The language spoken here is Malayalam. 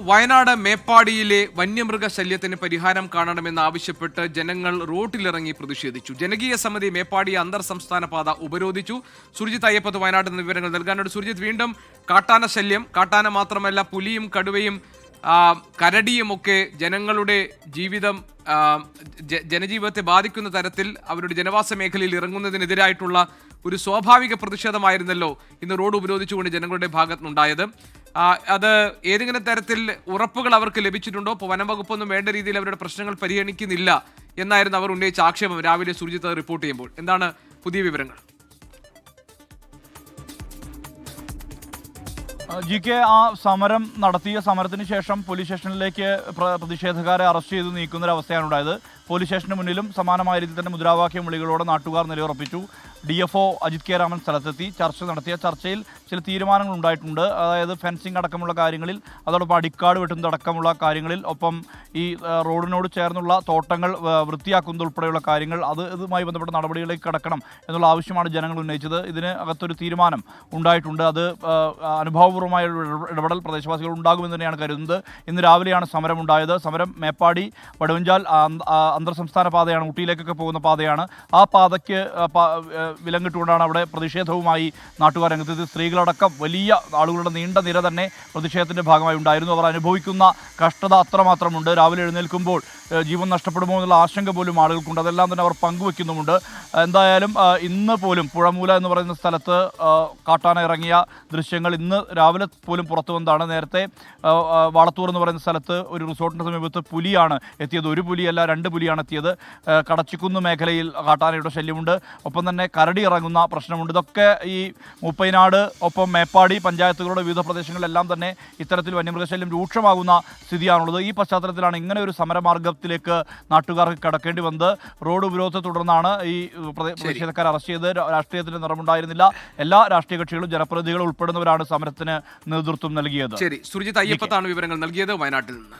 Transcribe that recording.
വയനാട് മേപ്പാടിയിലെ വന്യമൃഗശല്യത്തിന് പരിഹാരം കാണണമെന്നാവശ്യപ്പെട്ട് ജനങ്ങൾ റോഡിലിറങ്ങി പ്രതിഷേധിച്ചു. ജനകീയ സമിതി മേപ്പാടി അന്തർ സംസ്ഥാന പാത ഉപരോധിച്ചു. സുർജിത് അയ്യപ്പത്ത് വയനാട്ടിൽ നിന്ന് വിവരങ്ങൾ നൽകാനുണ്ട്. സുർജിത്, വീണ്ടും കാട്ടാന ശല്യം, കാട്ടാന മാത്രമല്ല പുലിയും കടുവയും കരടിയുമൊക്കെ ജനങ്ങളുടെ ജീവിതം ജനജീവിതത്തെ ബാധിക്കുന്ന തരത്തിൽ അവരുടെ ജനവാസ മേഖലയിൽ ഇറങ്ങുന്നതിനെതിരായിട്ടുള്ള ഒരു സ്വാഭാവിക പ്രതിഷേധമായിരുന്നല്ലോ ഇന്ന് റോഡ് ഉപരോധിച്ചുകൊണ്ട് ജനങ്ങളുടെ ഭാഗത്തുനിന്നുണ്ടായത്. അത് ഏതെങ്കിലും തരത്തിൽ ഉറപ്പുകൾ അവർക്ക് ലഭിച്ചിട്ടുണ്ടോ? ഇപ്പോൾ വനംവകുപ്പൊന്നും വേണ്ട രീതിയിൽ അവരുടെ പ്രശ്നങ്ങൾ പരിഗണിക്കുന്നില്ല എന്നായിരുന്നു അവർ ഉന്നയിച്ച ആക്ഷേപം രാവിലെ സുർജിത്ത് റിപ്പോർട്ട് ചെയ്യുമ്പോൾ. എന്താണ് പുതിയ വിവരങ്ങൾ? GK ആ സമരം നടത്തിയ സമരത്തിന് ശേഷം പോലീസ് സ്റ്റേഷനിലേക്ക് പ്രതിഷേധക്കാരെ അറസ്റ്റ് ചെയ്ത് നീക്കുന്നൊരവസ്ഥയാണ് ഉണ്ടായത്. പോലീസ് സ്റ്റേഷന് മുന്നിലും സമാനമായ രീതിയിൽ തന്നെ മുദ്രാവാക്യം വിളികളോടെ നാട്ടുകാർ നിലയുറപ്പിച്ചു. DFO അജിത് കെ രാമൻ സ്ഥലത്തെത്തി ചർച്ച നടത്തിയ ചർച്ചയിൽ ചില തീരുമാനങ്ങൾ ഉണ്ടായിട്ടുണ്ട്. അതായത് ഫെൻസിംഗ് അടക്കമുള്ള കാര്യങ്ങളിൽ, അതോടൊപ്പം അടിക്കാട് വെട്ടുന്നതടക്കമുള്ള കാര്യങ്ങളിൽ, ഒപ്പം ഈ റോഡിനോട് ചേർന്നുള്ള തോട്ടങ്ങൾ വൃത്തിയാക്കുന്നതുൾപ്പെടെയുള്ള കാര്യങ്ങൾ, ഇതുമായി ബന്ധപ്പെട്ട നടപടികളിലേക്ക് കടക്കണം എന്നുള്ള ആവശ്യമാണ് ജനങ്ങൾ ഉന്നയിച്ചത്. ഇതിന് അകത്തൊരു തീരുമാനം ഉണ്ടായിട്ടുണ്ട്. അത് അനുഭവപൂർവമായ ഇടപെടൽ പ്രദേശവാസികൾ ഉണ്ടാകുമെന്ന് തന്നെയാണ് കരുതുന്നത്. ഇന്ന് രാവിലെയാണ് സമരമുണ്ടായത്. സമരം മേപ്പാടി വടുവഞ്ചാൽ അന്തർ സംസ്ഥാന പാതയാണ്, ഊട്ടിയിലേക്കൊക്കെ പോകുന്ന പാതയാണ്. ആ പാതയ്ക്ക് വിലങ്ങിട്ടുകൊണ്ടാണ് അവിടെ പ്രതിഷേധവുമായി നാട്ടുകാർ രംഗത്തെത്തി. സ്ത്രീകളടക്കം വലിയ ആളുകളുടെ നീണ്ട നിര തന്നെ പ്രതിഷേധത്തിൻ്റെ ഭാഗമായി ഉണ്ടായിരുന്നു. അവർ അനുഭവിക്കുന്ന കഷ്ടത അത്രമാത്രമുണ്ട്. രാവിലെ എഴുന്നേൽക്കുമ്പോൾ ജീവൻ നഷ്ടപ്പെടുമോ എന്നുള്ള ആശങ്ക പോലും ആളുകൾക്കുണ്ട്. അതെല്ലാം തന്നെ അവർ പങ്കുവെക്കുന്നുമുണ്ട്. എന്തായാലും ഇന്ന് പോലും പുഴമൂല എന്ന് പറയുന്ന സ്ഥലത്ത് കാട്ടാന ഇറങ്ങിയ ദൃശ്യങ്ങൾ ഇന്ന് രാവിലെ പോലും പുറത്തു വന്നതാണ്. നേരത്തെ വാളത്തൂർ എന്ന് പറയുന്ന സ്ഥലത്ത് ഒരു റിസോർട്ടിൻ്റെ സമീപത്ത് പുലിയാണ് എത്തിയത്. ഒരു പുലിയല്ല, 2 പുലിയാണ് എത്തിയത്. കടച്ചിക്കുന്ന് മേഖലയിൽ കാട്ടാനയുടെ ശല്യമുണ്ട്. ഒപ്പം തന്നെ കരടി ഇറങ്ങുന്ന പ്രശ്നമുണ്ട്. ഇതൊക്കെ ഈ മുപ്പൈനാട് ഒപ്പം മേപ്പാടി പഞ്ചായത്തുകളുടെ വിവിധ പ്രദേശങ്ങളിലെല്ലാം തന്നെ ഇത്തരത്തിൽ വന്യമൃഗശല്യം രൂക്ഷമാകുന്ന സ്ഥിതിയാണുള്ളത്. ഈ പശ്ചാത്തലത്തിലാണ് ഇങ്ങനെ ഒരു സമരമാർഗത്തിലേക്ക് നാട്ടുകാർക്ക് കടക്കേണ്ടി വന്നത്. റോഡ് ഉപരോധത്തെ തുടർന്നാണ് ഈ പ്രതിഷേധക്കാരെ അറസ്റ്റ് ചെയ്ത്. രാഷ്ട്രീയത്തിന് നിറമുണ്ടായിരുന്നില്ല. എല്ലാ രാഷ്ട്രീയ കക്ഷികളും ജനപ്രതിനിധികളും ഉൾപ്പെടുന്നവരാണ് സമരത്തിന് നേതൃത്വം നൽകിയത്. ശരി, സുർജിത് അയ്യപ്പത്താണ് വിവരങ്ങൾ നൽകിയത് വയനാട്ടിൽ നിന്ന്.